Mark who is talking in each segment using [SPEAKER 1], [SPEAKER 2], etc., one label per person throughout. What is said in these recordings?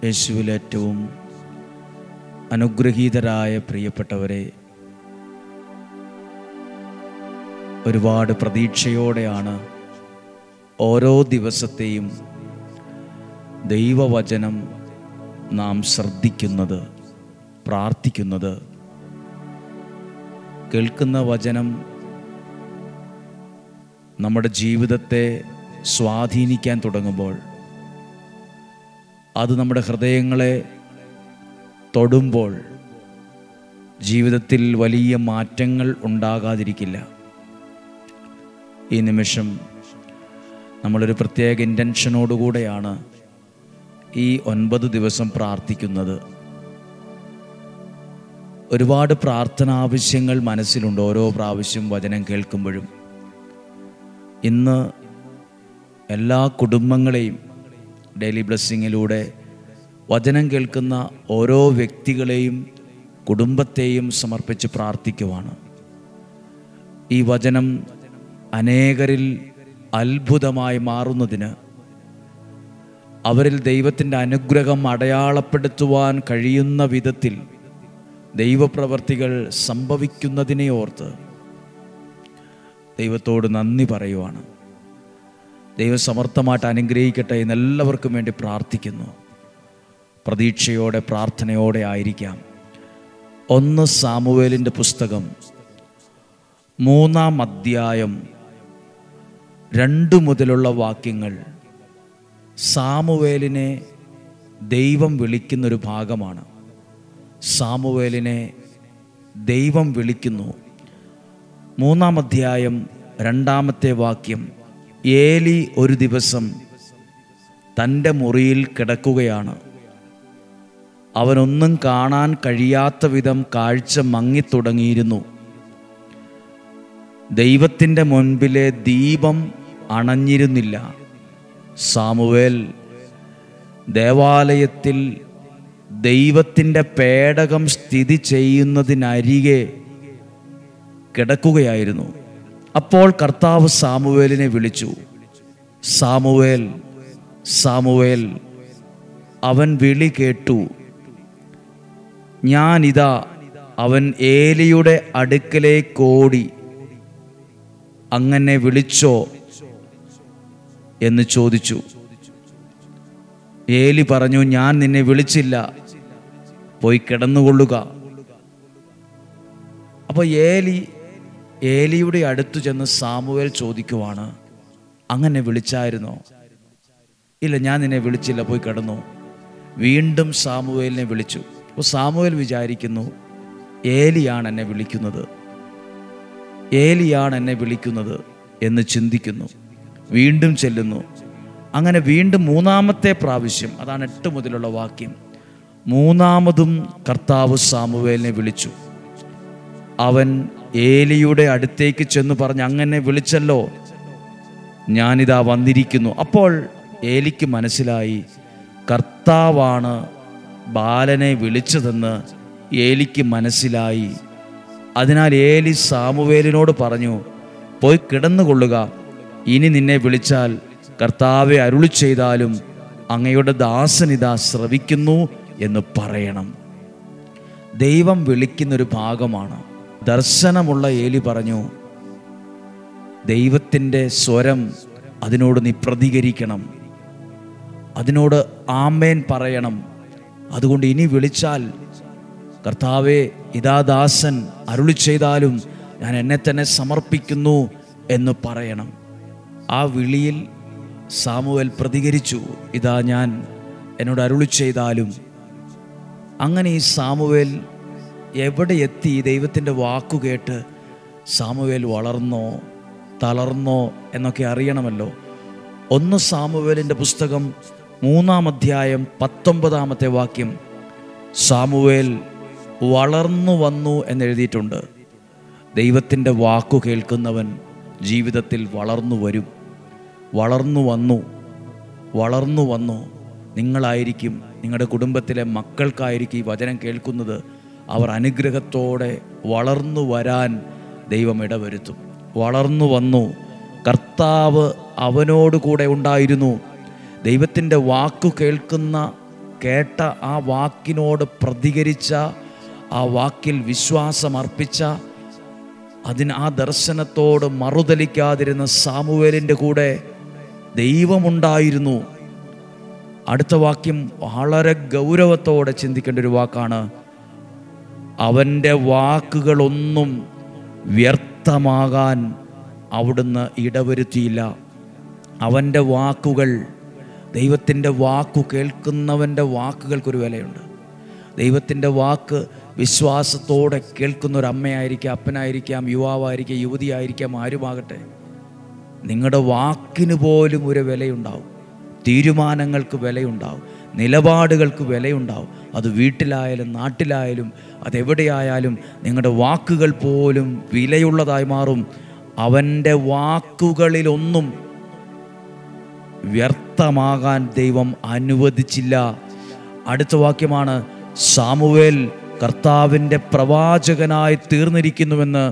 [SPEAKER 1] യേശുവിൽ ഏറ്റവും അനുഗ്രഹീതരായ പ്രിയപ്പെട്ടവരെ, ഒരുപാട് പ്രതീക്ഷയോടെയാണ് ഓരോ ദിവസത്തെയും ദൈവവചനം നാം ശ്രദ്ധിക്കുന്നത്, പ്രാർത്ഥിക്കുന്നത്. കേൾക്കുന്ന വചനം നമ്മുടെ ജീവിതത്തെ സ്വാധീനിക്കാൻ തുടങ്ങുമ്പോൾ, അത് നമ്മുടെ ഹൃദയങ്ങളെ തൊടുമ്പോൾ ജീവിതത്തിൽ വലിയ മാറ്റങ്ങൾ ഉണ്ടാകാതിരിക്കില്ല. ഈ നിമിഷം നമ്മളൊരു പ്രത്യേക ഇൻറ്റൻഷനോടുകൂടെയാണ് ഈ 9 ദിവസം പ്രാർത്ഥിക്കുന്നത്. ഒരുപാട് പ്രാർത്ഥന ആവശ്യങ്ങൾ മനസ്സിലുണ്ട് ഓരോ പ്രാവശ്യം വചനം കേൾക്കുമ്പോഴും. ഇന്ന് എല്ലാ കുടുംബങ്ങളെയും ഡെയിലി ബ്ലെസ്സിങ്ങിലൂടെ വചനം കേൾക്കുന്ന ഓരോ വ്യക്തികളെയും കുടുംബത്തെയും സമർപ്പിച്ച് പ്രാർത്ഥിക്കുവാണ്. ഈ വചനം അനേകരിൽ അത്ഭുതമായി മാറുന്നതിന്, അവരിൽ ദൈവത്തിൻ്റെ അനുഗ്രഹം അടയാളപ്പെടുത്തുവാൻ കഴിയുന്ന വിധത്തിൽ ദൈവപ്രവർത്തികൾ സംഭവിക്കുന്നതിനെ ഓർത്ത് ദൈവത്തോട് നന്ദി പറയുവാണ്. ദൈവം സമർത്ഥമായിട്ട് അനുഗ്രഹിക്കട്ടെ എന്ന് എല്ലാവർക്കും വേണ്ടി പ്രാർത്ഥിക്കുന്നു. പ്രതീക്ഷയോടെ പ്രാർത്ഥനയോടെ ആയിരിക്കാം. 1 സാമുവേലിൻ്റെ പുസ്തകം 3-ാം അധ്യായം 2 മുതലുള്ള വാക്യങ്ങൾ സാമുവേലിനെ ദൈവം വിളിക്കുന്നൊരു ഭാഗമാണ്. സാമുവേലിനെ ദൈവം വിളിക്കുന്നു. 3-ാം അധ്യായം 2-ാമത്തെ വാക്യം, ഏലി ഒരു ദിവസം തൻ്റെ മുറിയിൽ കിടക്കുകയാണ്. അവനൊന്നും കാണാൻ കഴിയാത്ത വിധം കാഴ്ച മങ്ങിത്തുടങ്ങിയിരുന്നു. ദൈവത്തിൻ്റെ മുൻപിലെ ദീപം അണഞ്ഞിരുന്നില്ല. സാമുവേൽ ദേവാലയത്തിൽ ദൈവത്തിൻ്റെ പേടകം സ്ഥിതി ചെയ്യുന്നതിനരികെ കിടക്കുകയായിരുന്നു. അപ്പോൾ കർത്താവ് സാമുവേലിനെ വിളിച്ചു, സാമുവേൽ, സാമുവേൽ. അവൻ വിളി കേട്ടു. ഞാനിതാ. അവൻ ഏലിയുടെ അടുക്കലേക്കോടി, അങ്ങനെ വിളിച്ചോ എന്ന് ചോദിച്ചു. ഏലി പറഞ്ഞു, ഞാൻ നിന്നെ വിളിച്ചില്ല, പോയി കിടന്നുകൊള്ളുക. അപ്പോൾ ഏലിയുടെ അടുത്തു ചെന്ന് സാമുവേൽ ചോദിക്കുവാണ്, അങ്ങനെ വിളിച്ചായിരുന്നോ? ഇല്ല, ഞാൻ നിന്നെ വിളിച്ചില്ല, പോയി കിടന്നു. വീണ്ടും സാമുവേലിനെ വിളിച്ചു. അപ്പോൾ സാമുവേൽ വിചാരിക്കുന്നു, ഏലിയാണ് എന്നെ വിളിക്കുന്നത്, ഏലിയാണ് എന്നെ വിളിക്കുന്നത് എന്ന് ചിന്തിക്കുന്നു. വീണ്ടും ചെല്ലുന്നു. അങ്ങനെ വീണ്ടും 3-ാമത്തെ പ്രാവശ്യം, അതാണ് 8 മുതലുള്ള വാക്യം, 3-ാമതും കർത്താവ് സാമുവേലിനെ വിളിച്ചു. അവൻ ഏലിയുടെ അടുത്തേക്ക് ചെന്ന് പറഞ്ഞു, അങ്ങനെ വിളിച്ചല്ലോ, ഞാനിതാ വന്നിരിക്കുന്നു. അപ്പോൾ ഏലിക്ക് മനസ്സിലായി കർത്താവാണ് ബാലനെ വിളിച്ചതെന്ന് ഏലിക്ക് മനസ്സിലായി. അതിനാൽ ഏലി സാമുവേലിനോട് പറഞ്ഞു, പോയി കിടന്നുകൊള്ളുക. ഇനി നിന്നെ വിളിച്ചാൽ കർത്താവെ അരുളി ചെയ്താലും അങ്ങയുടെ ദാസനിതാ ശ്രവിക്കുന്നു എന്ന് പറയണം. ദൈവം വിളിക്കുന്നൊരു ഭാഗമാണ്. ദർശനമുള്ള ഏലി പറഞ്ഞു, ദൈവത്തിൻ്റെ സ്വരം, അതിനോട് നീ പ്രതികരിക്കണം, അതിനോട് ആമേൻ പറയണം. അതുകൊണ്ട് ഇനി വിളിച്ചാൽ കർത്താവേ, ഇതാ ദാസൻ, അരുളി ചെയ്താലും ഞാൻ എന്നെ തന്നെ സമർപ്പിക്കുന്നു എന്ന് പറയണം. ആ വിളിയിൽ സാമുവേൽ പ്രതികരിച്ചു, ഇതാ ഞാൻ, എന്നോട് അരുളി ചെയ്താലും. അങ്ങനെ ഈ സാമുവേൽ എവിടെ എത്തി? ദൈവത്തിൻ്റെ വാക്കുകേട്ട് സാമുവേൽ വളർന്നോ തളർന്നോ എന്നൊക്കെ അറിയണമല്ലോ. 1 സാമുവേലിൻ്റെ പുസ്തകം 3-ാം അധ്യായം 19-ാമത്തെ വാക്യം, സാമുവേൽ വളർന്നു വന്നു എന്നെഴുതിയിട്ടുണ്ട്. ദൈവത്തിൻ്റെ വാക്കു കേൾക്കുന്നവൻ ജീവിതത്തിൽ വളർന്നു വരും. വളർന്നു വന്നു. നിങ്ങളായിരിക്കും, നിങ്ങളുടെ കുടുംബത്തിലെ മക്കൾക്കായിരിക്കും ഈ വചനം കേൾക്കുന്നത്. അവർ അനുഗ്രഹത്തോടെ വളർന്നു വരാൻ ദൈവം ഇടവരുത്തും. വളർന്നു വന്നു. കർത്താവ് അവനോട് കൂടെ ഉണ്ടായിരുന്നു. ദൈവത്തിൻ്റെ വാക്കു കേൾക്കുന്ന കേട്ട ആ വാക്കിനോട് പ്രതികരിച്ച, ആ വാക്കിൽ വിശ്വാസമർപ്പിച്ച, ആ ദർശനത്തോട് മറുതലിക്കാതിരുന്ന സാമുവേലിൻ്റെ കൂടെ ദൈവമുണ്ടായിരുന്നു. അടുത്ത വാക്യം വളരെ ഗൗരവത്തോടെ ചിന്തിക്കേണ്ട ഒരു വാക്കാണ്. അവൻ്റെ വാക്കുകളൊന്നും വ്യർത്ഥമാകാൻ അവിടുന്ന് ഇടവരുത്തിയില്ല. അവൻ്റെ വാക്കുകൾ, ദൈവത്തിൻ്റെ വാക്കു കേൾക്കുന്നവൻ്റെ വാക്കുകൾക്കൊരു വിലയുണ്ട്. ദൈവത്തിൻ്റെ വാക്ക് വിശ്വാസത്തോടെ കേൾക്കുന്ന ഒരു അമ്മയായിരിക്കാം, അപ്പനായിരിക്കാം, യുവാവായിരിക്കാം, യുവതിയായിരിക്കാം, ആരുമാകട്ടെ, നിങ്ങളുടെ വാക്കിന് പോലും ഒരു വിലയുണ്ടാവും. തീരുമാനങ്ങൾക്ക് വിലയുണ്ടാവും, നിലപാടുകൾക്ക് വിലയുണ്ടാവും. അത് വീട്ടിലായാലും നാട്ടിലായാലും അതെവിടെയായാലും നിങ്ങളുടെ വാക്കുകൾ പോലും വിലയുള്ളതായി മാറും. അവൻ്റെ വാക്കുകളിലൊന്നും വ്യർത്ഥമാകാൻ ദൈവം അനുവദിച്ചില്ല. അടുത്ത വാക്യമാണ്, സാമുവേൽ കർത്താവിൻ്റെ പ്രവാചകനായി തീർന്നിരിക്കുന്നുവെന്ന്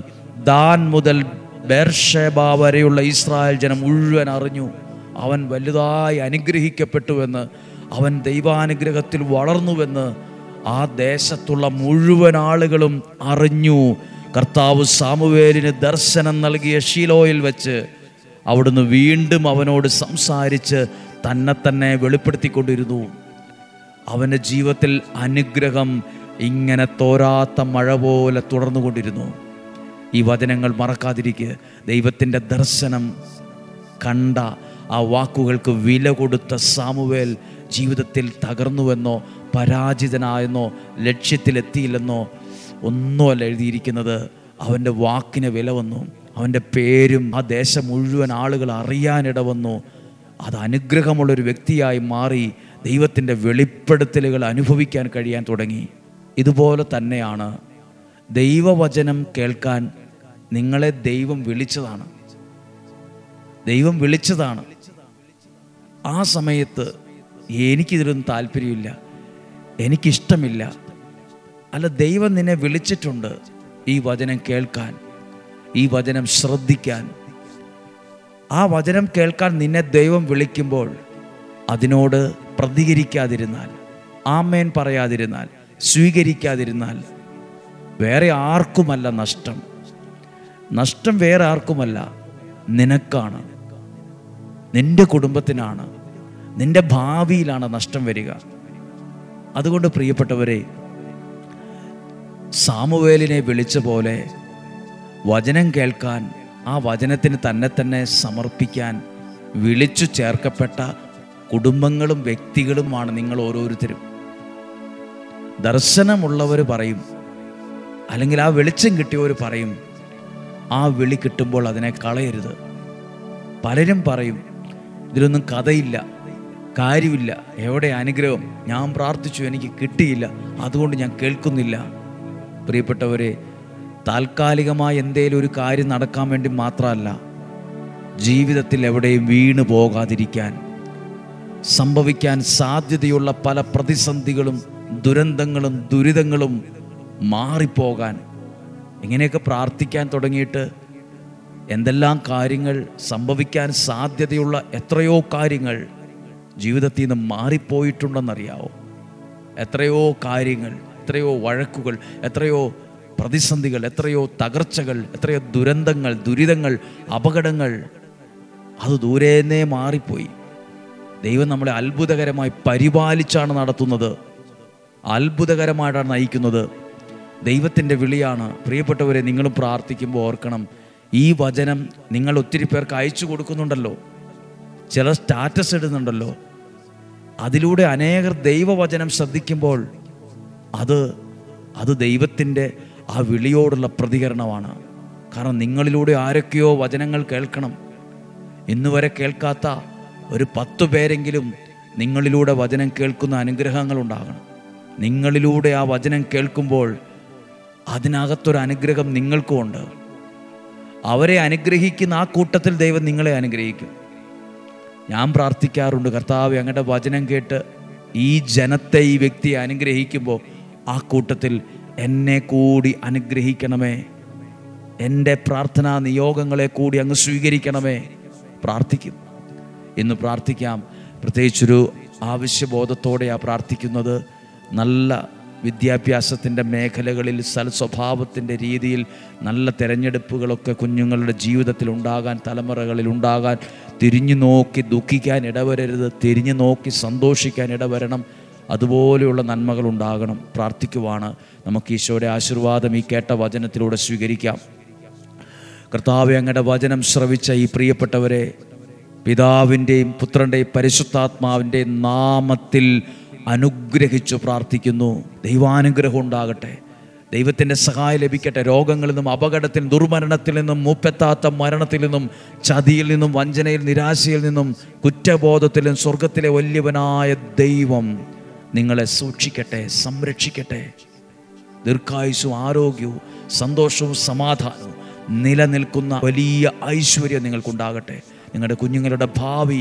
[SPEAKER 1] ദാൻ മുതൽ ബേർഷേബ വരെയുള്ള ഇസ്രായേൽ ജനം മുഴുവൻ അറിഞ്ഞു. അവൻ വലുതായി അനുഗ്രഹിക്കപ്പെട്ടുവെന്ന്, അവൻ ദൈവാനുഗ്രഹത്തിൽ വളർന്നുവെന്ന് ആ ദേശത്തുള്ള മുഴുവൻ ആളുകളും അറിഞ്ഞു. കർത്താവ് സാമുവേലിന് ദർശനം നൽകിയ ശീലോയിൽ വെച്ച് അവിടുന്ന് വീണ്ടും അവനോട് സംസാരിച്ച് തന്നെ വെളിപ്പെടുത്തിക്കൊണ്ടിരുന്നു. അവൻ്റെ ജീവിതത്തിൽ അനുഗ്രഹം ഇങ്ങനെ തോരാത്ത മഴ പോലെ തുടർന്നുകൊണ്ടിരുന്നു. ഈ വചനങ്ങൾ മറക്കാതിരിക്കുക. ദൈവത്തിൻ്റെ ദർശനം കണ്ട, ആ വാക്കുകൾക്ക് വില കൊടുത്ത സാമുവേൽ ജീവിതത്തിൽ തകർന്നുവെന്നോ പരാജിതനായെന്നോ ലക്ഷ്യത്തിലെത്തിയില്ലെന്നോ ഒന്നുമല്ല എഴുതിയിരിക്കുന്നത്. അവൻ്റെ വാക്കിന് വില വന്നു. അവൻ്റെ പേരും ആ ദേശം മുഴുവൻ ആളുകൾ അറിയാനിട വന്നു. അത് അനുഗ്രഹമുള്ളൊരു വ്യക്തിയായി മാറി ദൈവത്തിൻ്റെ വെളിപ്പെടുത്തലുകൾ അനുഭവിക്കാൻ കഴിയാൻ തുടങ്ങി. ഇതുപോലെ തന്നെയാണ് ദൈവവചനം കേൾക്കാൻ നിങ്ങളെ ദൈവം വിളിച്ചതാണ്. ദൈവം വിളിച്ചതാണ്. ആ സമയത്ത് എനിക്കിതിലൊന്നും താല്പര്യമില്ല, എനിക്കിഷ്ടമില്ല. അല്ല, ദൈവം നിന്നെ വിളിച്ചിട്ടുണ്ട് ഈ വചനം കേൾക്കാൻ, ഈ വചനം ശ്രദ്ധിക്കാൻ. ആ വചനം കേൾക്കാൻ നിന്നെ ദൈവം വിളിക്കുമ്പോൾ അതിനോട് പ്രതികരിക്കാതിരുന്നാൽ, ആമേൻ പറയാതിരുന്നാൽ, സ്വീകരിക്കാതിരുന്നാൽ വേറെ ആർക്കുമല്ല നഷ്ടം. നഷ്ടം വേറെ ആർക്കുമല്ല, നിനക്കാണ്, നിൻ്റെ കുടുംബത്തിനാണ്, നിൻ്റെ ഭാവിയിലാണ് നഷ്ടം വരിക. അതുകൊണ്ട് പ്രിയപ്പെട്ടവരെ, സാമുവേലിനെ വിളിച്ച പോലെ വചനം കേൾക്കാൻ, ആ വചനത്തിന് തന്നെ സമർപ്പിക്കാൻ വിളിച്ചു ചേർക്കപ്പെട്ട കുടുംബങ്ങളും വ്യക്തികളുമാണ് നിങ്ങൾ ഓരോരുത്തരും. ദർശനമുള്ളവർ പറയും, അല്ലെങ്കിൽ ആ വെളിച്ചം കിട്ടിയവർ പറയും, ആ വിളി കിട്ടുമ്പോൾ അതിനെ കളയരുത്. പലരും പറയും, ഇതിലൊന്നും കഥയില്ല, കാര്യമില്ല, എവിടെ അനുഗ്രഹം, ഞാൻ പ്രാർത്ഥിച്ചു എനിക്ക് കിട്ടിയില്ല, അതുകൊണ്ട് ഞാൻ കേൾക്കുന്നില്ല. പ്രിയപ്പെട്ടവരെ, താൽക്കാലികമായി എന്തേലും ഒരു കാര്യം നടക്കാൻ വേണ്ടി മാത്രമല്ല, ജീവിതത്തിൽ എവിടെയും വീണു പോകാതിരിക്കാൻ, സംഭവിക്കാൻ സാധ്യതയുള്ള പല പ്രതിസന്ധികളും ദുരന്തങ്ങളും ദുരിതങ്ങളും മാറിപ്പോകാൻ. ഇങ്ങനെയൊക്കെ പ്രാർത്ഥിക്കാൻ തുടങ്ങിയിട്ട് എന്തെല്ലാം കാര്യങ്ങൾ സംഭവിക്കാൻ സാധ്യതയുള്ള എത്രയോ കാര്യങ്ങൾ ജീവിതത്തിൽ നിന്ന് മാറിപ്പോയിട്ടുണ്ടെന്നറിയാവോ? എത്രയോ കാര്യങ്ങൾ, എത്രയോ വഴക്കുകൾ, എത്രയോ പ്രതിസന്ധികൾ, എത്രയോ തകർച്ചകൾ, എത്രയോ ദുരന്തങ്ങൾ, ദുരിതങ്ങൾ, അപകടങ്ങൾ, അത് ദൂരേന്നേ മാറിപ്പോയി. ദൈവം നമ്മളെ അത്ഭുതകരമായി പരിപാലിച്ചാണ് നടത്തുന്നത്, അത്ഭുതകരമായിട്ടാണ് നയിക്കുന്നത്. ദൈവത്തിൻ്റെ വിളിയാണ്. പ്രിയപ്പെട്ടവരെ, നിങ്ങളും പ്രാർത്ഥിക്കുമ്പോൾ ഓർക്കണം, ഈ വചനം നിങ്ങൾ ഒത്തിരി പേർക്ക് അയച്ചു കൊടുക്കുന്നുണ്ടല്ലോ, ചില സ്റ്റാറ്റസ് ഇടുന്നുണ്ടല്ലോ, അതിലൂടെ അനേകർ ദൈവവചനം ശ്രദ്ധിക്കുമ്പോൾ അത് ദൈവത്തിൻ്റെ ആ വിളിയോടുള്ള പ്രതികരണമാണ്. കാരണം നിങ്ങളിലൂടെ ആരൊക്കെയോ വചനങ്ങൾ കേൾക്കണം. ഇന്നുവരെ കേൾക്കാത്ത ഒരു 10 പേരെങ്കിലും നിങ്ങളിലൂടെ വചനം കേൾക്കുന്ന അനുഗ്രഹങ്ങൾ ഉണ്ടാകണം. നിങ്ങളിലൂടെ ആ വചനം കേൾക്കുമ്പോൾ അതിനകത്തൊരു അനുഗ്രഹം നിങ്ങൾക്കുമുണ്ട്. അവരെ അനുഗ്രഹിക്കുന്ന ആ കൂട്ടത്തിൽ ദൈവം നിങ്ങളെ അനുഗ്രഹിക്കും. ഞാൻ പ്രാർത്ഥിക്കാറുണ്ട്, കർത്താവേ, അങ്ങയുടെ വചനം കേട്ട് ഈ ജനത്തെ, ഈ വ്യക്തിയെ അനുഗ്രഹിക്കുമ്പോൾ ആ കൂട്ടത്തിൽ എന്നെ കൂടി അനുഗ്രഹിക്കണമേ, എൻ്റെ പ്രാർത്ഥനാ നിയോഗങ്ങളെ കൂടി അങ്ങ് സ്വീകരിക്കണമേ. പ്രാർത്ഥിക്കും. ഇന്ന് പ്രാർത്ഥിക്കാം. പ്രത്യേകിച്ചൊരു ആവശ്യബോധത്തോടെയാണ് പ്രാർത്ഥിക്കുന്നത്. നല്ല വിദ്യാഭ്യാസത്തിൻ്റെ മേഖലകളിൽ സൽസ്വഭാവത്തിൻ്റെ രീതിയിൽ നല്ല തിരഞ്ഞെടുപ്പുകളൊക്കെ കുഞ്ഞുങ്ങളുടെ ജീവിതത്തിൽ ഉണ്ടാകാൻ, തലമുറകളിൽ ഉണ്ടാകാൻ, തിരിഞ്ഞു നോക്കി ദുഃഖിക്കാൻ ഇടവരരുത്, തിരിഞ്ഞു നോക്കി സന്തോഷിക്കാൻ ഇടവരണം. അതുപോലെയുള്ള നന്മകൾ ഉണ്ടാകണം. പ്രാർത്ഥിക്കുവാണ്. നമുക്ക് ഈശോയുടെ ആശീർവാദം ഈ കേട്ട വചനത്തിലൂടെ സ്വീകരിക്കാം. കർത്താവേ, അങ്ങയുടെ വചനം ശ്രവിച്ച ഈ പ്രിയപ്പെട്ടവരെ പിതാവിൻ്റെയും പുത്രൻ്റെയും പരിശുദ്ധാത്മാവിൻ്റെയും നാമത്തിൽ അനുഗ്രഹിച്ചു പ്രാർത്ഥിക്കുന്നു. ദൈവാനുഗ്രഹം ഉണ്ടാകട്ടെ, ദൈവത്തിൻ്റെ സഹായം ലഭിക്കട്ടെ. രോഗങ്ങളിൽ നിന്നും, അപകടത്തിൽ, ദുർമരണത്തിൽ നിന്നും, മൂപ്പെത്താത്ത മരണത്തിൽ നിന്നും, ചതിയിൽ നിന്നും, വഞ്ചനയിൽ, നിരാശയിൽ നിന്നും, കുറ്റബോധത്തിൽ നിന്നും സ്വർഗത്തിലെ വലിയവനായ ദൈവം നിങ്ങളെ സൂക്ഷിക്കട്ടെ, സംരക്ഷിക്കട്ടെ. ദീർഘായുസ്സും ആരോഗ്യവും സന്തോഷവും സമാധാനവും നിലനിൽക്കുന്ന വലിയ ഐശ്വര്യം നിങ്ങൾക്കുണ്ടാകട്ടെ. നിങ്ങളുടെ കുഞ്ഞുങ്ങളുടെ ഭാവി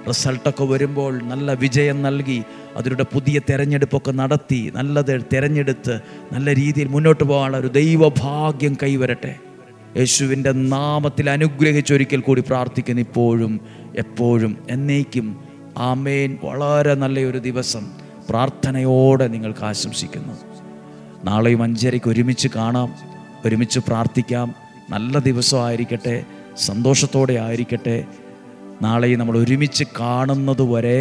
[SPEAKER 1] റിസൾട്ടൊക്കെ വരുമ്പോൾ നല്ല വിജയം നൽകി, അതിലൂടെ പുതിയ തിരഞ്ഞെടുപ്പൊക്കെ നടത്തി നല്ലത് തിരഞ്ഞെടുത്ത് നല്ല രീതിയിൽ മുന്നോട്ട് പോകാനുള്ള ഒരു ദൈവഭാഗ്യം കൈവരട്ടെ. യേശുവിൻ്റെ നാമത്തിൽ അനുഗ്രഹിച്ചൊരിക്കൽ കൂടി പ്രാർത്ഥിക്കുന്നു, ഇപ്പോഴും എപ്പോഴും എന്നേക്കും. ആമേൻ. വളരെ നല്ലൊരു ദിവസം പ്രാർത്ഥനയോടെ നിങ്ങൾക്ക് ആശംസിക്കുന്നു. നാളെയും 5:30 ഒരുമിച്ച് കാണാം, ഒരുമിച്ച് പ്രാർത്ഥിക്കാം. നല്ല ദിവസമായിരിക്കട്ടെ, സന്തോഷത്തോടെ ആയിരിക്കട്ടെ. നാളെ നമ്മൾ ഒരുമിച്ച് കാണുന്നത് വരെ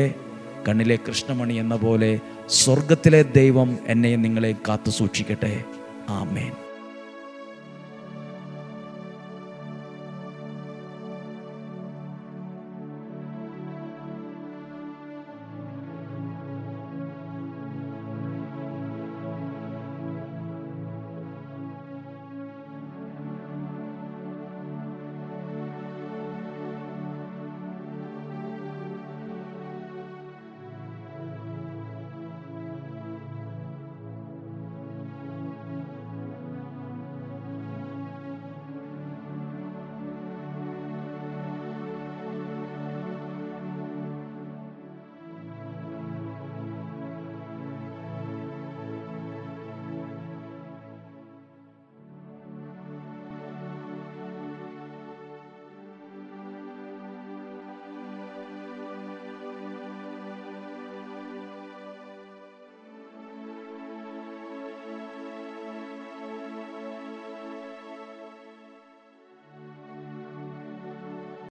[SPEAKER 1] കണ്ണിലെ കൃഷ്ണമണി എന്ന പോലെ സ്വർഗത്തിലെ ദൈവം എന്നെയും നിങ്ങളെ കാത്തു സൂക്ഷിക്കട്ടെ. ആമേൻ.